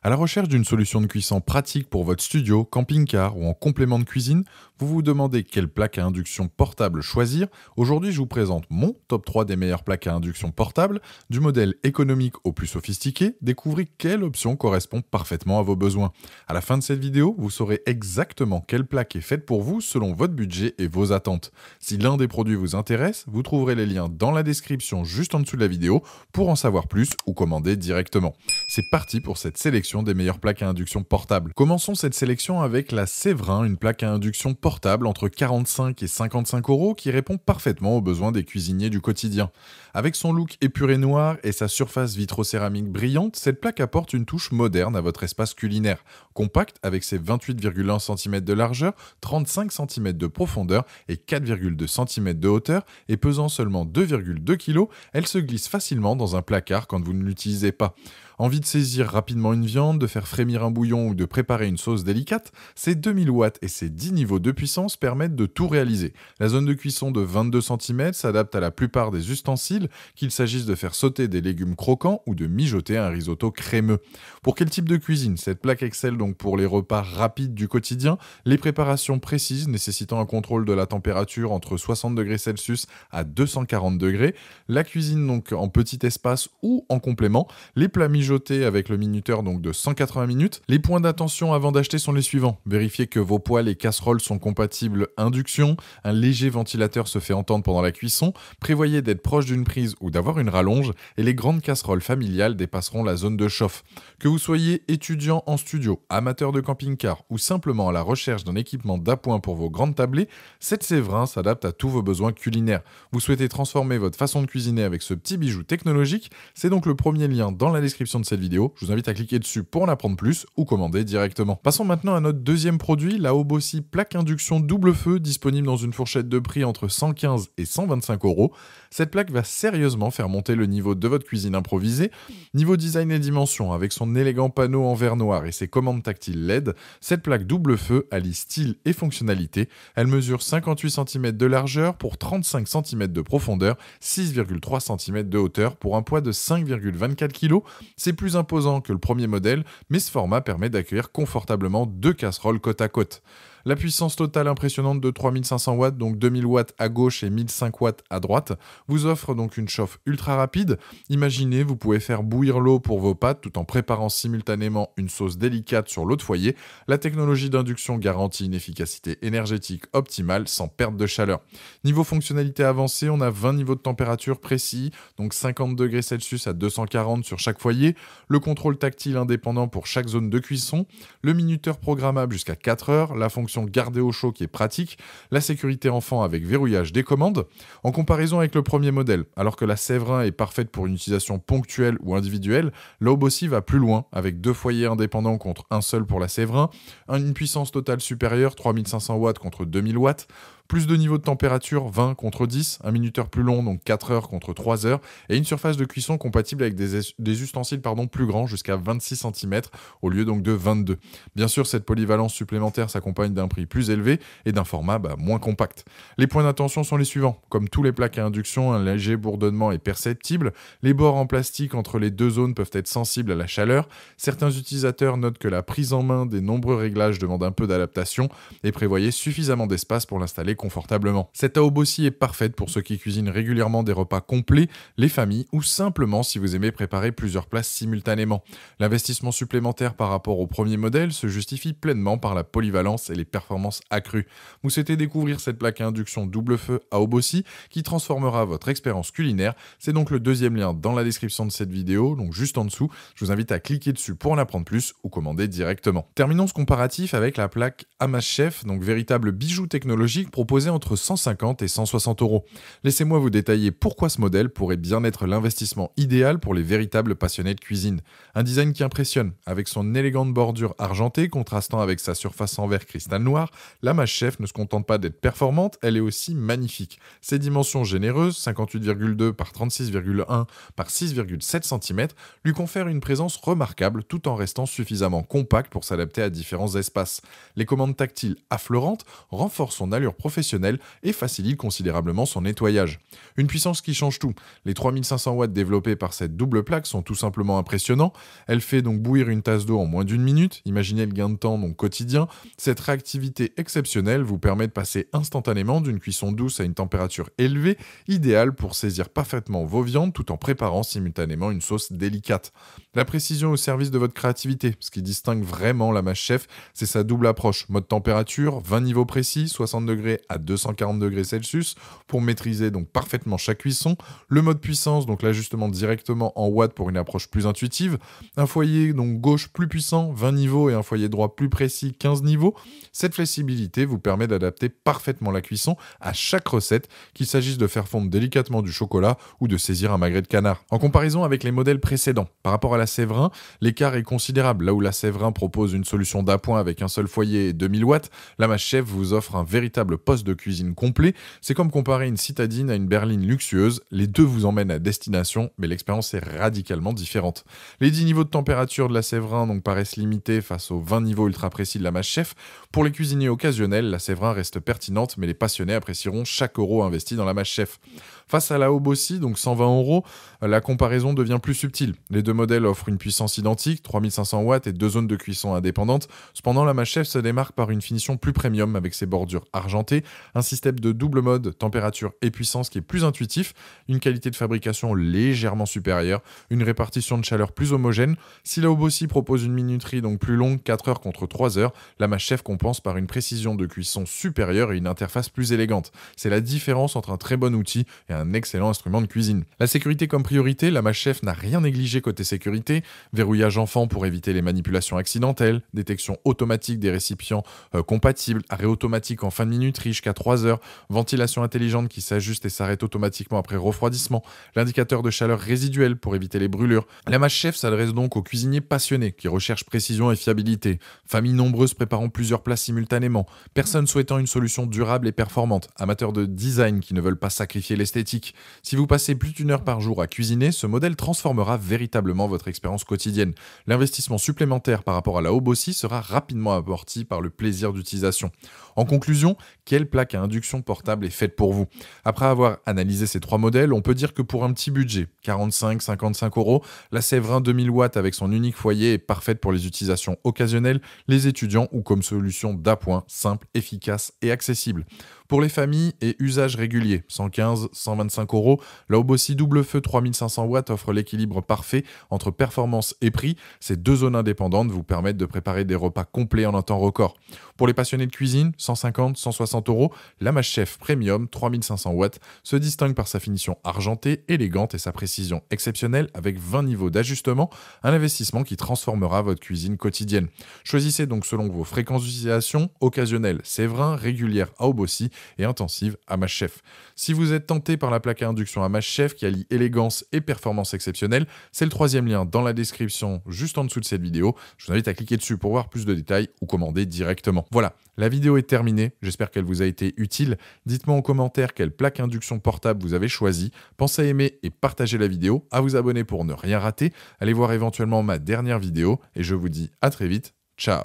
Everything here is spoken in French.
À la recherche d'une solution de cuisson pratique pour votre studio, camping-car ou en complément de cuisine, vous vous demandez quelle plaque à induction portable choisir. Aujourd'hui, je vous présente mon top 3 des meilleures plaques à induction portable, du modèle économique au plus sophistiqué. Découvrez quelle option correspond parfaitement à vos besoins. À la fin de cette vidéo, vous saurez exactement quelle plaque est faite pour vous selon votre budget et vos attentes. Si l'un des produits vous intéresse, vous trouverez les liens dans la description juste en dessous de la vidéo pour en savoir plus ou commander directement. C'est parti pour cette sélection des meilleures plaques à induction portables. Commençons cette sélection avec la Séverin, une plaque à induction portable entre 45 et 55 euros qui répond parfaitement aux besoins des cuisiniers du quotidien. Avec son look épuré noir et sa surface vitrocéramique brillante, cette plaque apporte une touche moderne à votre espace culinaire. Compacte avec ses 28,1 cm de largeur, 35 cm de profondeur et 4,2 cm de hauteur et pesant seulement 2,2 kg, elle se glisse facilement dans un placard quand vous ne l'utilisez pas. Envie de saisir rapidement une viande, de faire frémir un bouillon ou de préparer une sauce délicate, ces 2000 watts et ces 10 niveaux de puissance permettent de tout réaliser. La zone de cuisson de 22 cm s'adapte à la plupart des ustensiles, qu'il s'agisse de faire sauter des légumes croquants ou de mijoter un risotto crémeux. Pour quel type de cuisine? Cette plaque excelle donc pour les repas rapides du quotidien, les préparations précises nécessitant un contrôle de la température entre 60 degrés Celsius à 240 degrés, la cuisine donc en petit espace ou en complément, les plats mijotés avec le minuteur donc de 180 minutes. Les points d'attention avant d'acheter sont les suivants. Vérifiez que vos poêles et casseroles sont compatibles induction, un léger ventilateur se fait entendre pendant la cuisson, prévoyez d'être proche d'une prise ou d'avoir une rallonge et les grandes casseroles familiales dépasseront la zone de chauffe. Que vous soyez étudiant en studio, amateur de camping-car ou simplement à la recherche d'un équipement d'appoint pour vos grandes tablées, cette Séverin s'adapte à tous vos besoins culinaires. Vous souhaitez transformer votre façon de cuisiner avec ce petit bijou technologique, c'est donc le premier lien dans la description de cette vidéo. Je vous invite à cliquer dessus pour en apprendre plus ou commander directement. Passons maintenant à notre deuxième produit, la Obossi plaque induction double feu, disponible dans une fourchette de prix entre 115 et 125 euros. Cette plaque va sérieusement faire monter le niveau de votre cuisine improvisée. Niveau design et dimension, avec son élégant panneau en verre noir et ses commandes tactiles LED, cette plaque double feu allie style et fonctionnalité. Elle mesure 58 cm de largeur pour 35 cm de profondeur, 6,3 cm de hauteur pour un poids de 5,24 kg. C'est plus imposant que le premier modèle, mais ce format permet d'accueillir confortablement deux casseroles côte à côte. La puissance totale impressionnante de 3500 watts, donc 2000 watts à gauche et 1005 watts à droite, vous offre donc une chauffe ultra rapide. Imaginez, vous pouvez faire bouillir l'eau pour vos pâtes tout en préparant simultanément une sauce délicate sur l'eau de foyer. La technologie d'induction garantit une efficacité énergétique optimale sans perte de chaleur. Niveau fonctionnalité avancée, on a 20 niveaux de température précis, donc 50 degrés Celsius à 240 sur chaque foyer, le contrôle tactile indépendant pour chaque zone de cuisson, le minuteur programmable jusqu'à 4 heures, la fonction garder au chaud qui est pratique, la sécurité enfant avec verrouillage des commandes. En comparaison avec le premier modèle, alors que la Séverin est parfaite pour une utilisation ponctuelle ou individuelle, la Obossi va plus loin avec deux foyers indépendants contre un seul pour la Séverin, une puissance totale supérieure 3500 watts contre 2000 watts, plus de niveau de température 20 contre 10, un minuteur plus long donc 4 heures contre 3 heures et une surface de cuisson compatible avec des ustensiles plus grands jusqu'à 26 cm au lieu donc de 22. Bien sûr, cette polyvalence supplémentaire s'accompagne d'un prix plus élevé et d'un format moins compact. Les points d'attention sont les suivants. Comme tous les plaques à induction, un léger bourdonnement est perceptible. Les bords en plastique entre les deux zones peuvent être sensibles à la chaleur. Certains utilisateurs notent que la prise en main des nombreux réglages demande un peu d'adaptation et prévoyez suffisamment d'espace pour l'installer confortablement. Cette Obossi est parfaite pour ceux qui cuisinent régulièrement des repas complets, les familles ou simplement si vous aimez préparer plusieurs plats simultanément. L'investissement supplémentaire par rapport au premier modèle se justifie pleinement par la polyvalence et les performances accrues. Vous souhaitez découvrir cette plaque à induction double feu à Obossi qui transformera votre expérience culinaire. C'est donc le deuxième lien dans la description de cette vidéo, donc juste en dessous. Je vous invite à cliquer dessus pour en apprendre plus ou commander directement. Terminons ce comparatif avec la plaque Hamas Chef, donc véritable bijou technologique proposé entre 150 et 160 euros. Laissez-moi vous détailler pourquoi ce modèle pourrait bien être l'investissement idéal pour les véritables passionnés de cuisine. Un design qui impressionne, avec son élégante bordure argentée contrastant avec sa surface en verre cristal noir, la Hamas Chef ne se contente pas d'être performante, elle est aussi magnifique. Ses dimensions généreuses, 58,2 par 36,1 par 6,7 cm, lui confèrent une présence remarquable tout en restant suffisamment compacte pour s'adapter à différents espaces. Les commandes tactiles affleurantes renforcent son allure professionnelle professionnelle et facilite considérablement son nettoyage. Une puissance qui change tout. Les 3500 watts développés par cette double plaque sont tout simplement impressionnants. Elle fait donc bouillir une tasse d'eau en moins d'une minute. Imaginez le gain de temps donc quotidien. Cette réactivité exceptionnelle vous permet de passer instantanément d'une cuisson douce à une température élevée, idéale pour saisir parfaitement vos viandes tout en préparant simultanément une sauce délicate. La précision au service de votre créativité. Ce qui distingue vraiment la Mâche Chef, c'est sa double approche. Mode température, 20 niveaux précis, 60 degrés à 240 degrés Celsius pour maîtriser donc parfaitement chaque cuisson. Le mode puissance, donc l'ajustement directement en watts pour une approche plus intuitive. Un foyer donc gauche plus puissant, 20 niveaux, et un foyer droit plus précis, 15 niveaux. Cette flexibilité vous permet d'adapter parfaitement la cuisson à chaque recette, qu'il s'agisse de faire fondre délicatement du chocolat ou de saisir un magret de canard. En comparaison avec les modèles précédents, par rapport à la Séverin, l'écart est considérable. Là où la Séverin propose une solution d'appoint avec un seul foyer et 2000 watts, la Mâche Chef vous offre un véritable poste de cuisine complet. C'est comme comparer une citadine à une berline luxueuse. Les deux vous emmènent à destination, mais l'expérience est radicalement différente. Les 10 niveaux de température de la Séverin donc paraissent limités face aux 20 niveaux ultra précis de la Mâche Chef. Pour les cuisiniers occasionnels, la Séverin reste pertinente, mais les passionnés apprécieront chaque euro investi dans la Mâche Chef. Face à la Obossi, donc 120 €, la comparaison devient plus subtile. Les deux modèles offrent une puissance identique, 3500 watts et deux zones de cuisson indépendantes. Cependant, la Mâche Chef se démarque par une finition plus premium avec ses bordures argentées, un système de double mode, température et puissance qui est plus intuitif, une qualité de fabrication légèrement supérieure, une répartition de chaleur plus homogène. Si la Obossi propose une minuterie donc plus longue, 4 heures contre 3 heures, la Mâche Chef compense par une précision de cuisson supérieure et une interface plus élégante. C'est la différence entre un très bon outil et un excellent instrument de cuisine. La sécurité comme priorité, la Mâche Chef n'a rien négligé côté sécurité. Verrouillage enfant pour éviter les manipulations accidentelles, détection automatique des récipients compatibles, arrêt automatique en fin de minuterie jusqu'à 3 heures, ventilation intelligente qui s'ajuste et s'arrête automatiquement après refroidissement, l'indicateur de chaleur résiduelle pour éviter les brûlures. La Mâche Chef s'adresse donc aux cuisiniers passionnés qui recherchent précision et fiabilité, familles nombreuses préparant plusieurs plats simultanément, personnes souhaitant une solution durable et performante, amateurs de design qui ne veulent pas sacrifier l'esthétique. Si vous passez plus d'1 heure par jour à cuisiner, ce modèle transformera véritablement votre expérience quotidienne. L'investissement supplémentaire par rapport à la Obossi sera rapidement amorti par le plaisir d'utilisation. En conclusion, quelle plaque à induction portable est faite pour vous? Après avoir analysé ces trois modèles, on peut dire que pour un petit budget, 45-55 €, la Séverin 2000 watts avec son unique foyer est parfaite pour les utilisations occasionnelles, les étudiants ou comme solution d'appoint simple, efficace et accessible. Pour les familles et usages réguliers, 115-125 €, la Obossi double feu 3500 watts offre l'équilibre parfait entre performance et prix. Ces deux zones indépendantes vous permettent de préparer des repas complets en un temps record. Pour les passionnés de cuisine, 150-160 €, la Mâche Chef Premium 3500 watts se distingue par sa finition argentée, élégante et sa précision exceptionnelle avec 20 niveaux d'ajustement, un investissement qui transformera votre cuisine quotidienne. Choisissez donc selon vos fréquences d'utilisation, occasionnelle Séverin, régulière à Obossi et intensive à Mâche Chef. Si vous êtes tenté par la plaque à induction à Mâche Chef qui allie élégance et performance exceptionnelle, c'est le troisième lien dans la description juste en dessous de cette vidéo. Je vous invite à cliquer dessus pour voir plus de détails ou commander directement. Voilà, la vidéo est terminée, j'espère qu'elle vous a été utile. Dites-moi en commentaire quelle plaque induction portable vous avez choisi. Pensez à aimer et partager la vidéo, à vous abonner pour ne rien rater. Allez voir éventuellement ma dernière vidéo et je vous dis à très vite. Ciao!